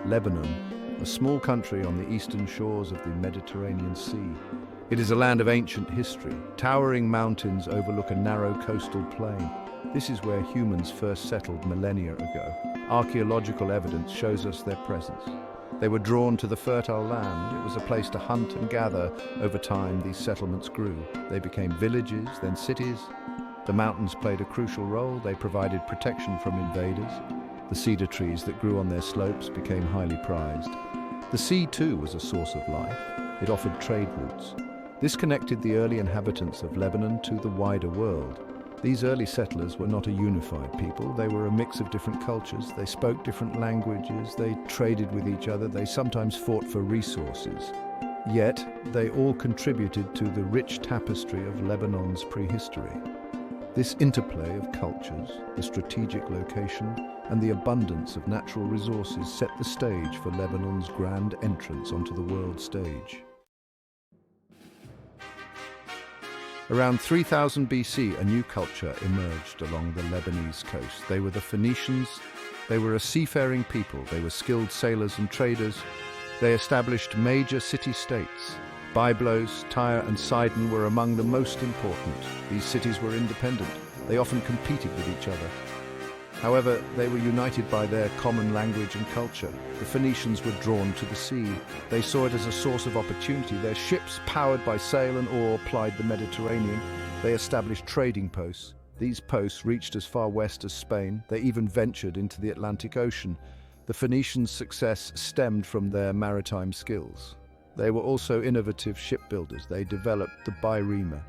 Lebanon, a small country on the eastern shores of the Mediterranean Sea. It is a land of ancient history. Towering mountains overlook a narrow coastal plain. This is where humans first settled millennia ago. Archaeological evidence shows us their presence. They were drawn to the fertile land. It was a place to hunt and gather. Over time, these settlements grew. They became villages, then cities. The mountains played a crucial role. They provided protection from invaders. The cedar trees that grew on their slopes became highly prized. The sea, too, was a source of life. It offered trade routes. This connected the early inhabitants of Lebanon to the wider world. These early settlers were not a unified people. They were a mix of different cultures. They spoke different languages. They traded with each other. They sometimes fought for resources. Yet, they all contributed to the rich tapestry of Lebanon's prehistory. This interplay of cultures, the strategic location, and the abundance of natural resources set the stage for Lebanon's grand entrance onto the world stage. Around 3000 BC, a new culture emerged along the Lebanese coast. They were the Phoenicians. They were a seafaring people. They were skilled sailors and traders. They established major city-states. Byblos, Tyre and Sidon were among the most important. These cities were independent. They often competed with each other. However, they were united by their common language and culture. The Phoenicians were drawn to the sea. They saw it as a source of opportunity. Their ships, powered by sail and oar, plied the Mediterranean. They established trading posts. These posts reached as far west as Spain. They even ventured into the Atlantic Ocean. The Phoenicians' success stemmed from their maritime skills. They were also innovative shipbuilders. They developed the birema.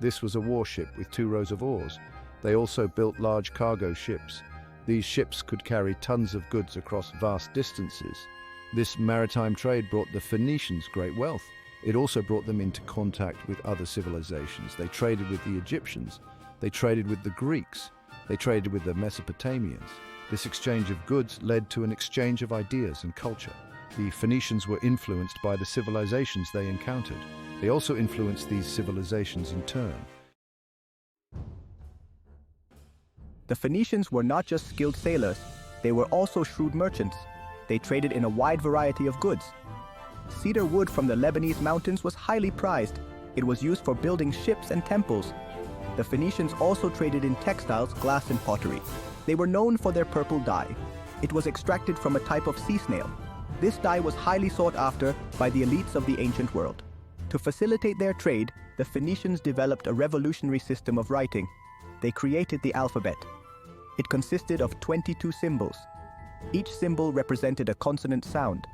This was a warship with 2 rows of oars. They also built large cargo ships. These ships could carry tons of goods across vast distances. This maritime trade brought the Phoenicians great wealth. It also brought them into contact with other civilizations. They traded with the Egyptians. They traded with the Greeks. They traded with the Mesopotamians. This exchange of goods led to an exchange of ideas and culture. The Phoenicians were influenced by the civilizations they encountered. They also influenced these civilizations in turn. The Phoenicians were not just skilled sailors, they were also shrewd merchants. They traded in a wide variety of goods. Cedar wood from the Lebanese mountains was highly prized. It was used for building ships and temples. The Phoenicians also traded in textiles, glass, and pottery. They were known for their purple dye. It was extracted from a type of sea snail. This dye was highly sought after by the elites of the ancient world. To facilitate their trade, the Phoenicians developed a revolutionary system of writing. They created the alphabet. It consisted of 22 symbols. Each symbol represented a consonant sound.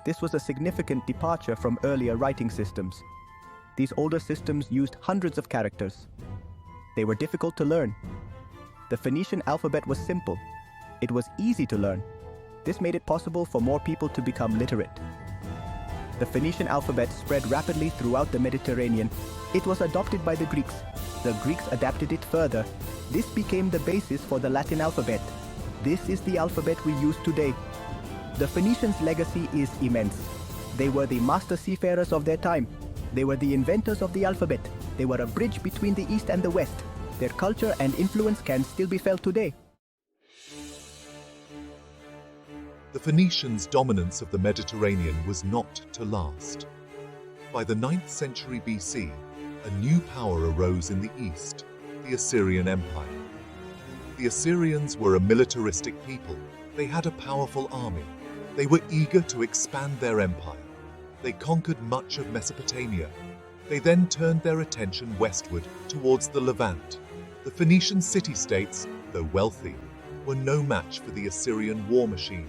This was a significant departure from earlier writing systems. These older systems used hundreds of characters. They were difficult to learn. The Phoenician alphabet was simple. It was easy to learn. This made it possible for more people to become literate. The Phoenician alphabet spread rapidly throughout the Mediterranean. It was adopted by the Greeks. The Greeks adapted it further. This became the basis for the Latin alphabet. This is the alphabet we use today. The Phoenicians' legacy is immense. They were the master seafarers of their time. They were the inventors of the alphabet. They were a bridge between the East and the West. Their culture and influence can still be felt today. The Phoenicians' dominance of the Mediterranean was not to last. By the 9th century BC, a new power arose in the east, the Assyrian Empire. The Assyrians were a militaristic people. They had a powerful army. They were eager to expand their empire. They conquered much of Mesopotamia. They then turned their attention westward towards the Levant. The Phoenician city-states, though wealthy, were no match for the Assyrian war machine.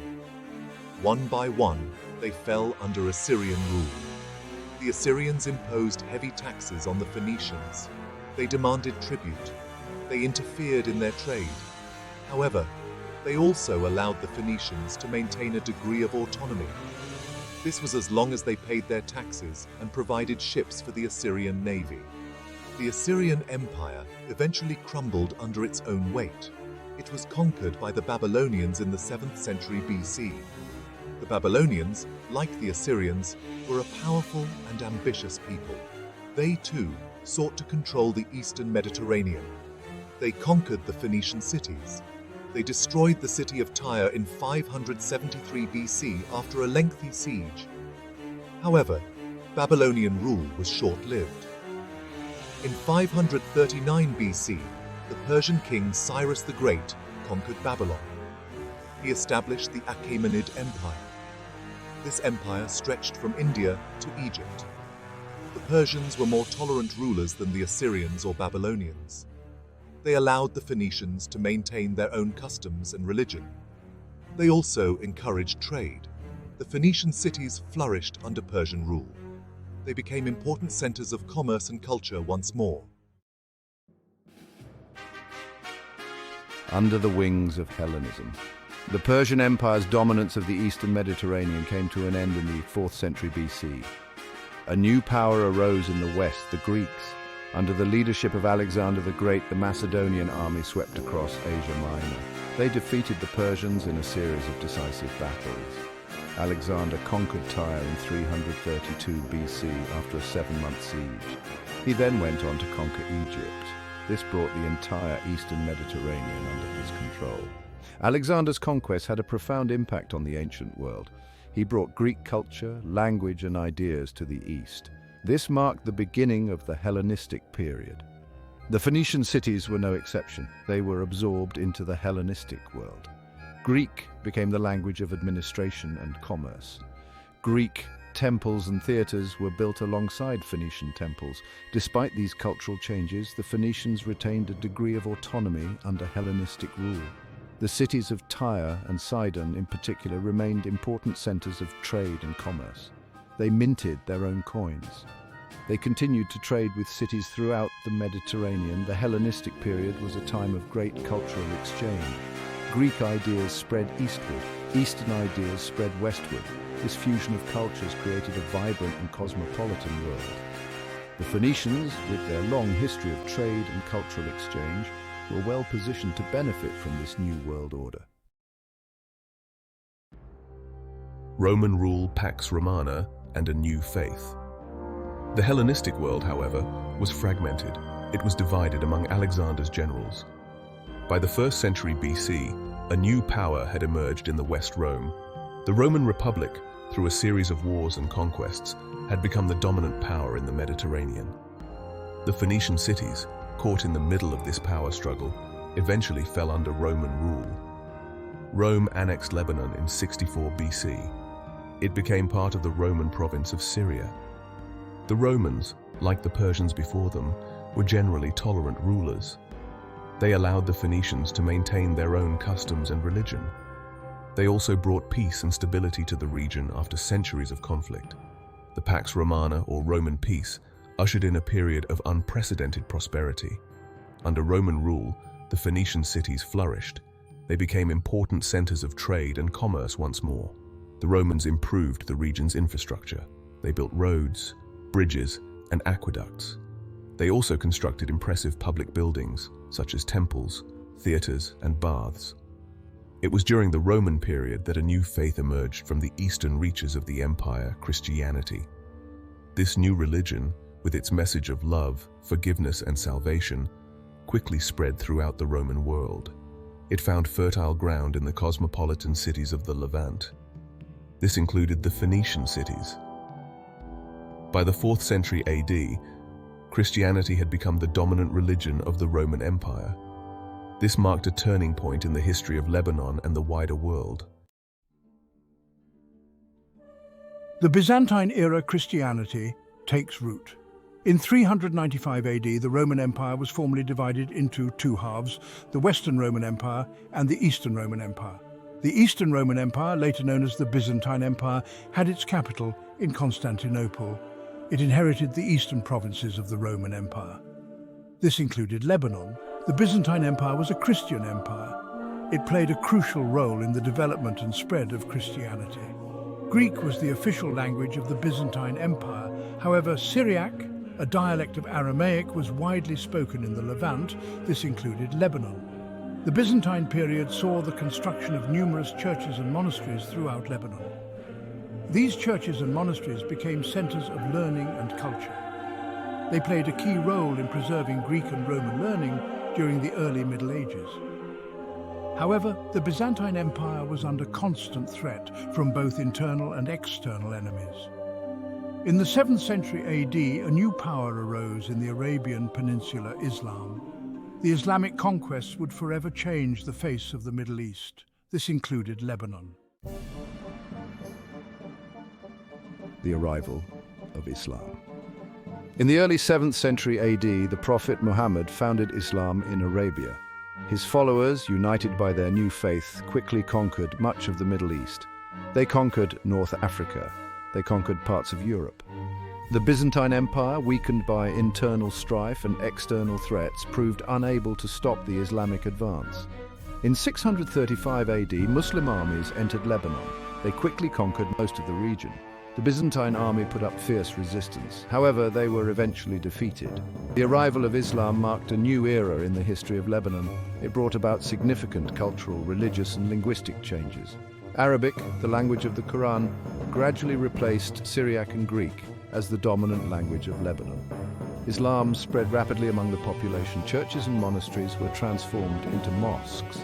One by one, they fell under Assyrian rule. The Assyrians imposed heavy taxes on the Phoenicians. They demanded tribute. They interfered in their trade. However, they also allowed the Phoenicians to maintain a degree of autonomy. This was as long as they paid their taxes and provided ships for the Assyrian navy. The Assyrian Empire eventually crumbled under its own weight. It was conquered by the Babylonians in the 7th century BC. The Babylonians, like the Assyrians, were a powerful and ambitious people. They, too, sought to control the eastern Mediterranean. They conquered the Phoenician cities. They destroyed the city of Tyre in 573 BC after a lengthy siege. However, Babylonian rule was short-lived. In 539 BC, the Persian king Cyrus the Great conquered Babylon. He established the Achaemenid Empire. This empire stretched from India to Egypt. The Persians were more tolerant rulers than the Assyrians or Babylonians. They allowed the Phoenicians to maintain their own customs and religion. They also encouraged trade. The Phoenician cities flourished under Persian rule. They became important centers of commerce and culture once more. Under the wings of Hellenism. The Persian Empire's dominance of the eastern Mediterranean came to an end in the 4th century BC. A new power arose in the west, the Greeks. Under the leadership of Alexander the Great, the Macedonian army swept across Asia Minor. They defeated the Persians in a series of decisive battles. Alexander conquered Tyre in 332 BC after a 7-month siege. He then went on to conquer Egypt. This brought the entire eastern Mediterranean under his control. Alexander's conquest had a profound impact on the ancient world. He brought Greek culture, language, and ideas to the east. This marked the beginning of the Hellenistic period. The Phoenician cities were no exception. They were absorbed into the Hellenistic world. Greek became the language of administration and commerce. Greek temples and theaters were built alongside Phoenician temples. Despite these cultural changes, the Phoenicians retained a degree of autonomy under Hellenistic rule. The cities of Tyre and Sidon in particular remained important centers of trade and commerce. They minted their own coins. They continued to trade with cities throughout the Mediterranean. The Hellenistic period was a time of great cultural exchange. Greek ideas spread eastward, Eastern ideas spread westward. This fusion of cultures created a vibrant and cosmopolitan world. The Phoenicians, with their long history of trade and cultural exchange, were well positioned to benefit from this new world order. Roman rule, Pax Romana, and a new faith. The Hellenistic world, however, was fragmented. It was divided among Alexander's generals. By the 1st century BC, a new power had emerged in the West Rome. The Roman Republic, through a series of wars and conquests, had become the dominant power in the Mediterranean. The Phoenician cities, caught in the middle of this power struggle, eventually fell under Roman rule. Rome annexed Lebanon in 64 BC. It became part of the Roman province of Syria. The Romans, like the Persians before them, were generally tolerant rulers. They allowed the Phoenicians to maintain their own customs and religion. They also brought peace and stability to the region after centuries of conflict. The Pax Romana, or Roman peace, ushered in a period of unprecedented prosperity. Under Roman rule, the Phoenician cities flourished. They became important centers of trade and commerce once more. The Romans improved the region's infrastructure. They built roads, bridges, and aqueducts. They also constructed impressive public buildings, such as temples, theaters, and baths. It was during the Roman period that a new faith emerged from the eastern reaches of the empire, Christianity. This new religion, with its message of love, forgiveness, and salvation, quickly spread throughout the Roman world. It found fertile ground in the cosmopolitan cities of the Levant. This included the Phoenician cities. By the 4th century AD, Christianity had become the dominant religion of the Roman Empire. This marked a turning point in the history of Lebanon and the wider world. The Byzantine-era Christianity takes root. In 395 AD, the Roman Empire was formally divided into two halves, the Western Roman Empire and the Eastern Roman Empire. The Eastern Roman Empire, later known as the Byzantine Empire, had its capital in Constantinople. It inherited the eastern provinces of the Roman Empire. This included Lebanon. The Byzantine Empire was a Christian empire. It played a crucial role in the development and spread of Christianity. Greek was the official language of the Byzantine Empire. However, Syriac, a dialect of Aramaic, was widely spoken in the Levant. This included Lebanon. The Byzantine period saw the construction of numerous churches and monasteries throughout Lebanon. These churches and monasteries became centers of learning and culture. They played a key role in preserving Greek and Roman learning during the early Middle Ages. However, the Byzantine Empire was under constant threat from both internal and external enemies. In the 7th century AD, a new power arose in the Arabian Peninsula, Islam. The Islamic conquests would forever change the face of the Middle East. This included Lebanon. The arrival of Islam. In the early 7th century AD, the Prophet Muhammad founded Islam in Arabia. His followers, united by their new faith, quickly conquered much of the Middle East. They conquered North Africa. They conquered parts of Europe. The Byzantine Empire, weakened by internal strife and external threats, proved unable to stop the Islamic advance. In 635 AD, Muslim armies entered Lebanon. They quickly conquered most of the region. The Byzantine army put up fierce resistance. However, they were eventually defeated. The arrival of Islam marked a new era in the history of Lebanon. It brought about significant cultural, religious, and linguistic changes. Arabic, the language of the Quran, gradually replaced Syriac and Greek as the dominant language of Lebanon. Islam spread rapidly among the population. Churches and monasteries were transformed into mosques.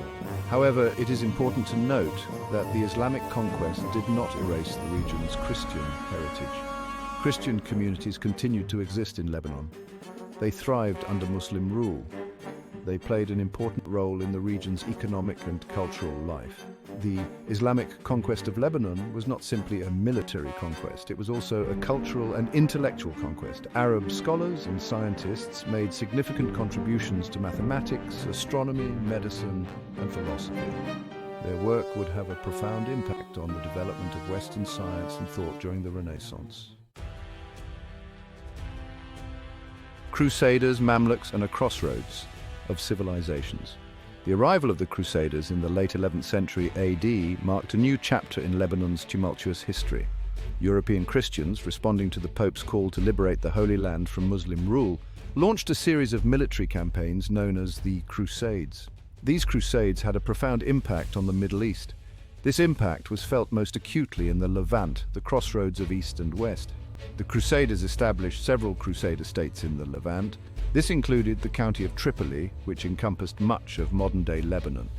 However, it is important to note that the Islamic conquest did not erase the region's Christian heritage. Christian communities continued to exist in Lebanon. They thrived under Muslim rule. They played an important role in the region's economic and cultural life. The Islamic conquest of Lebanon was not simply a military conquest, it was also a cultural and intellectual conquest. Arab scholars and scientists made significant contributions to mathematics, astronomy, medicine, and philosophy. Their work would have a profound impact on the development of Western science and thought during the Renaissance. Crusaders, Mamluks, and a crossroads of civilizations. The arrival of the Crusaders in the late 11th century AD marked a new chapter in Lebanon's tumultuous history. European Christians, responding to the Pope's call to liberate the Holy Land from Muslim rule, launched a series of military campaigns known as the Crusades. These crusades had a profound impact on the Middle East. This impact was felt most acutely in the Levant, the crossroads of East and West. The Crusaders established several Crusader states in the Levant. This included the county of Tripoli, which encompassed much of modern-day Lebanon.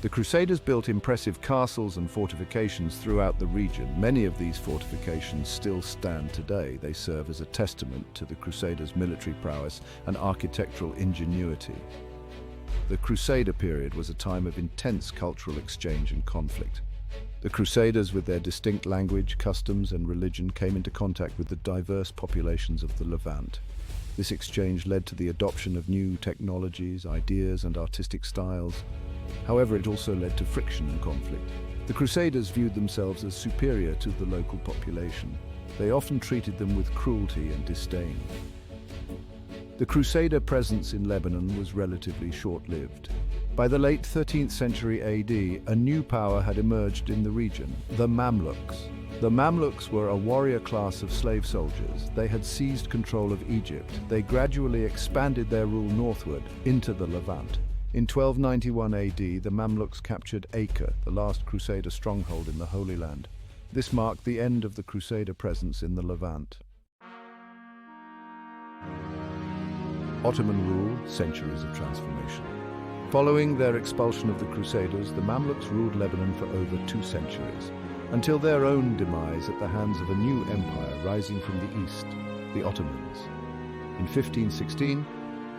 The Crusaders built impressive castles and fortifications throughout the region. Many of these fortifications still stand today. They serve as a testament to the Crusaders' military prowess and architectural ingenuity. The Crusader period was a time of intense cultural exchange and conflict. The Crusaders, with their distinct language, customs, and religion, came into contact with the diverse populations of the Levant. This exchange led to the adoption of new technologies, ideas, and artistic styles. However, it also led to friction and conflict. The Crusaders viewed themselves as superior to the local population. They often treated them with cruelty and disdain. The Crusader presence in Lebanon was relatively short-lived. By the late 13th century AD, a new power had emerged in the region, the Mamluks. The Mamluks were a warrior class of slave soldiers. They had seized control of Egypt. They gradually expanded their rule northward into the Levant. In 1291 AD, the Mamluks captured Acre, the last Crusader stronghold in the Holy Land. This marked the end of the Crusader presence in the Levant. Ottoman rule, centuries of transformation. Following their expulsion of the Crusaders, the Mamluks ruled Lebanon for over 2 centuries, until their own demise at the hands of a new empire rising from the east, the Ottomans. In 1516,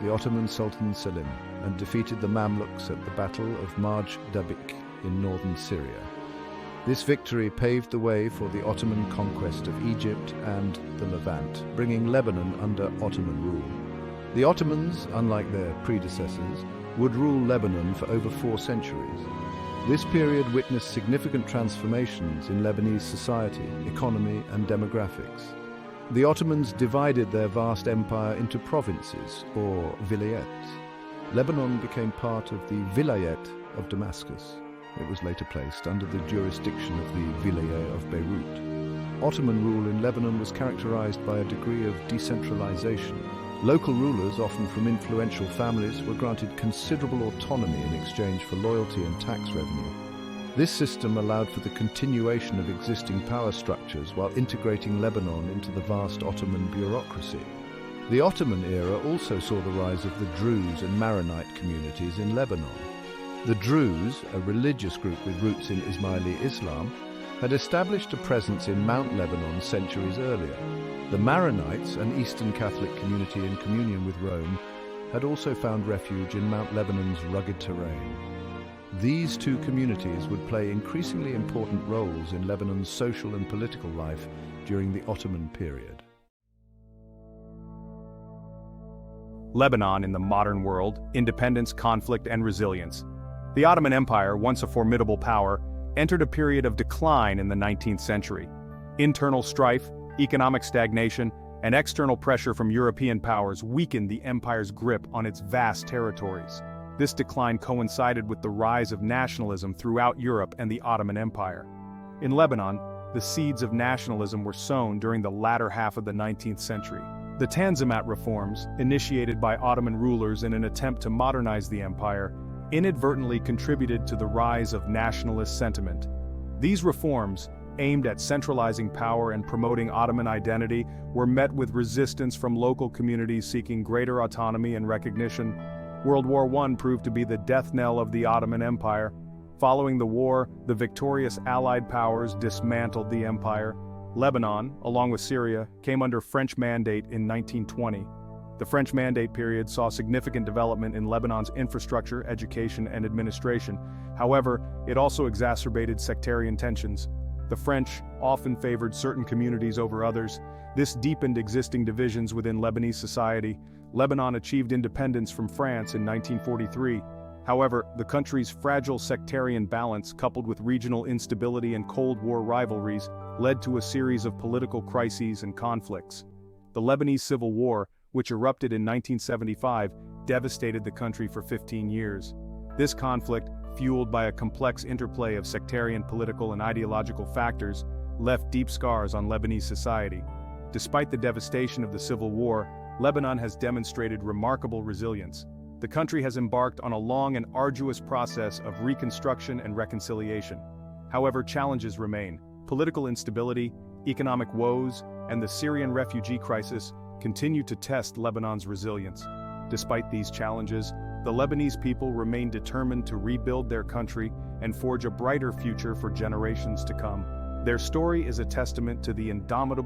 the Ottoman Sultan Selim and defeated the Mamluks at the Battle of Marj Dabik in northern Syria. This victory paved the way for the Ottoman conquest of Egypt and the Levant, bringing Lebanon under Ottoman rule. The Ottomans, unlike their predecessors, would rule Lebanon for over 4 centuries. This period witnessed significant transformations in Lebanese society, economy, and demographics. The Ottomans divided their vast empire into provinces, or vilayets. Lebanon became part of the Vilayet of Damascus. It was later placed under the jurisdiction of the Vilayet of Beirut. Ottoman rule in Lebanon was characterized by a degree of decentralization. Local rulers, often from influential families, were granted considerable autonomy in exchange for loyalty and tax revenue. This system allowed for the continuation of existing power structures while integrating Lebanon into the vast Ottoman bureaucracy. The Ottoman era also saw the rise of the Druze and Maronite communities in Lebanon. The Druze, a religious group with roots in Ismaili Islam, had established a presence in Mount Lebanon centuries earlier. The Maronites, an Eastern Catholic community in communion with Rome, had also found refuge in Mount Lebanon's rugged terrain. These two communities would play increasingly important roles in Lebanon's social and political life during the Ottoman period. Lebanon in the modern world: independence, conflict, and resilience. The Ottoman Empire, once a formidable power, entered a period of decline in the 19th century. Internal strife, economic stagnation, and external pressure from European powers weakened the empire's grip on its vast territories. This decline coincided with the rise of nationalism throughout Europe and the Ottoman Empire. In Lebanon, the seeds of nationalism were sown during the latter half of the 19th century. The Tanzimat reforms, initiated by Ottoman rulers in an attempt to modernize the empire, inadvertently contributed to the rise of nationalist sentiment. These reforms, aimed at centralizing power and promoting Ottoman identity, were met with resistance from local communities seeking greater autonomy and recognition. World War I proved to be the death knell of the Ottoman Empire. Following the war, the victorious Allied powers dismantled the empire. Lebanon, along with Syria, came under French mandate in 1920. The French Mandate period saw significant development in Lebanon's infrastructure, education, and administration. However, it also exacerbated sectarian tensions. The French often favored certain communities over others. This deepened existing divisions within Lebanese society. Lebanon achieved independence from France in 1943. However, the country's fragile sectarian balance, coupled with regional instability and Cold War rivalries, led to a series of political crises and conflicts. The Lebanese Civil War, which erupted in 1975, devastated the country for 15 years. This conflict, fueled by a complex interplay of sectarian political and ideological factors, left deep scars on Lebanese society. Despite the devastation of the Civil War, Lebanon has demonstrated remarkable resilience. The country has embarked on a long and arduous process of reconstruction and reconciliation. However, challenges remain. Political instability, economic woes, and the Syrian refugee crisis continue to test Lebanon's resilience. Despite these challenges, the Lebanese people remain determined to rebuild their country and forge a brighter future for generations to come. Their story is a testament to the indomitable